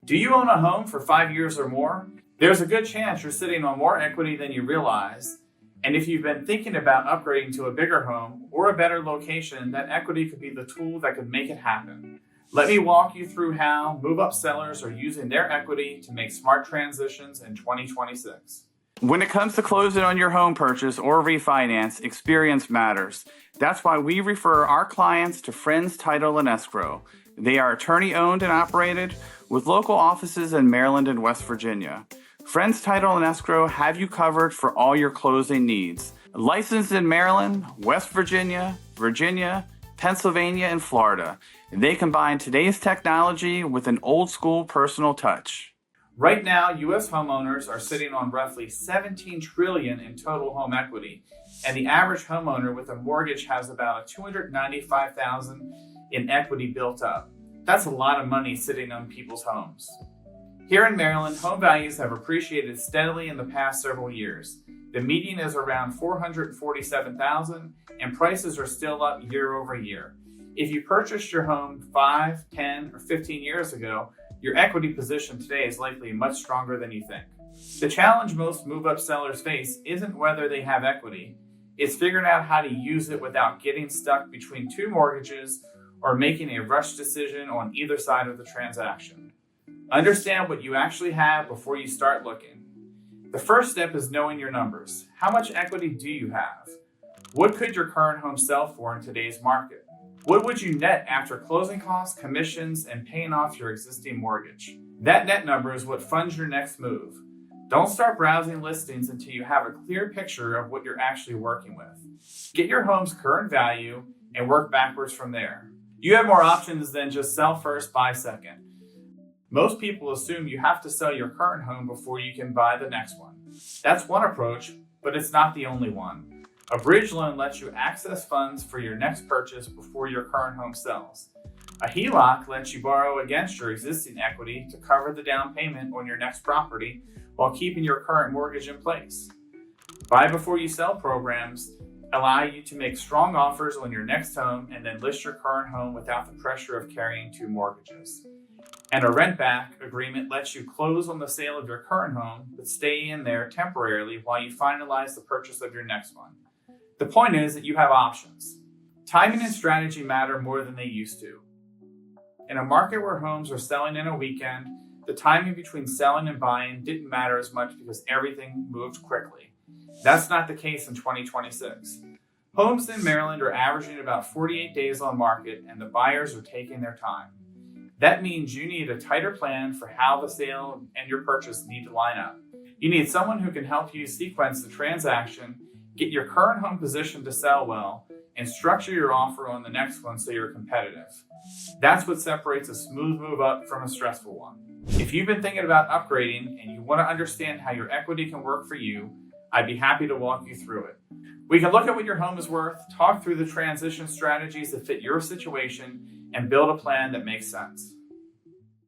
Do you own a home for 5 years or more? There's a good chance you're sitting on more equity than you realize. And if you've been thinking about upgrading to a bigger home or a better location, that equity could be the tool that could make it happen. Let me walk you through how move-up sellers are using their equity to make smart transitions in 2026. When it comes to closing on your home purchase or refinance, experience matters. That's why we refer our clients to Friends Title and Escrow. They are attorney-owned and operated with local offices in Maryland and West Virginia. Friends Title and Escrow have you covered for all your closing needs. Licensed in Maryland, West Virginia, Pennsylvania, and Florida. They combine today's technology with an old-school personal touch. Right now, U.S. homeowners are sitting on roughly $17 trillion in total home equity, and the average homeowner with a mortgage has about $295,000 in equity built up. That's a lot of money sitting on people's homes. Here in Maryland, home values have appreciated steadily in the past several years. The median is around $447,000, and prices are still up year over year. If you purchased your home 5, 10, or 15 years ago, your equity position today is likely much stronger than you think. The challenge most move-up sellers face isn't whether they have equity, it's figuring out how to use it without getting stuck between two mortgages or making a rushed decision on either side of the transaction. Understand what you actually have before you start looking. The first step is knowing your numbers. How much equity do you have? What could your current home sell for in today's market? What would you net after closing costs, commissions, and paying off your existing mortgage? That net number is what funds your next move. Don't start browsing listings until you have a clear picture of what you're actually working with. Get your home's current value and work backwards from there. You have more options than just sell first, buy second. Most people assume you have to sell your current home before you can buy the next one. That's one approach, but it's not the only one. A bridge loan lets you access funds for your next purchase before your current home sells. A HELOC lets you borrow against your existing equity to cover the down payment on your next property while keeping your current mortgage in place. Buy before you sell programs allow you to make strong offers on your next home and then list your current home without the pressure of carrying two mortgages. And a rent-back agreement lets you close on the sale of your current home, but stay in there temporarily while you finalize the purchase of your next one. The point is that you have options. Timing and strategy matter more than they used to. In a market where homes are selling in a weekend, the timing between selling and buying didn't matter as much because everything moved quickly. That's not the case in 2026. Homes in Maryland are averaging about 48 days on market, and the buyers are taking their time. That means you need a tighter plan for how the sale and your purchase need to line up. You need someone who can help you sequence the transaction, get your current home positioned to sell well, and structure your offer on the next one so you're competitive. That's what separates a smooth move up from a stressful one. If you've been thinking about upgrading and you want to understand how your equity can work for you, I'd be happy to walk you through it. We can look at what your home is worth, talk through the transition strategies that fit your situation, and build a plan that makes sense.